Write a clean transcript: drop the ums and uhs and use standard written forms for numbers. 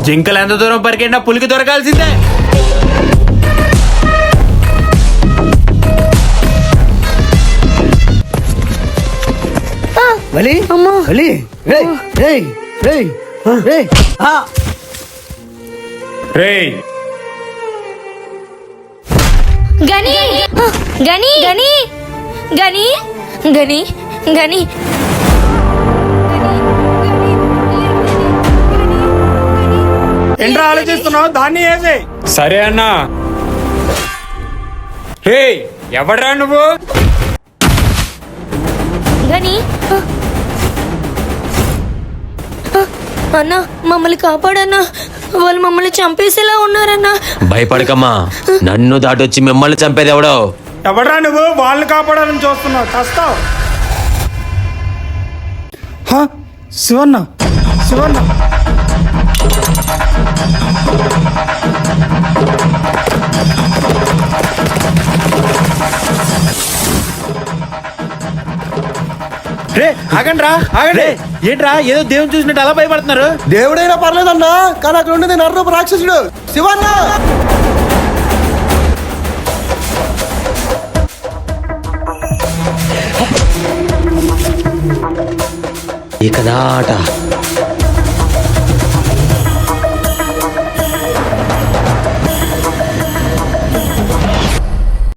జింకలు ఎంత దూరం పరిగెట్టినా పులికి దొరకాల్సిందే. వలి వలి రేయ్ రేయ్ రేయ్ రేయ్ రేయ్ గని గని గని గని గని గని ఏంట్రా ఆలోచిస్తున్నావు? దాన్ని వేసే. సరే అన్నా. రేయ్ ఎవడ్రా నువ్వు? గని అన్నా మమ్మల్ని కాపాడన్నా, వాళ్ళు మమ్మల్ని చంపేసేలా ఉన్నారన్నా. భయపడకమ్మా, నన్ను దాటొచ్చి మిమ్మల్ని చంపేది ఎవడో? ఎవడ్రా నువ్వు? వాళ్ళని కాపాడాలని చూస్తున్నావు, చస్తావు. శివన్న శివన్న రే ఆగండి రా, ఆగండి. ఏంట్రా ఏదో దేవుని చూసినట్టు అలా భయపడుతున్నారు? దేవుడైనా పర్లేదన్నా, కానీ అక్కడ ఉండేది నరరూప రాక్షసుడు శివన్న. ఇక ఆట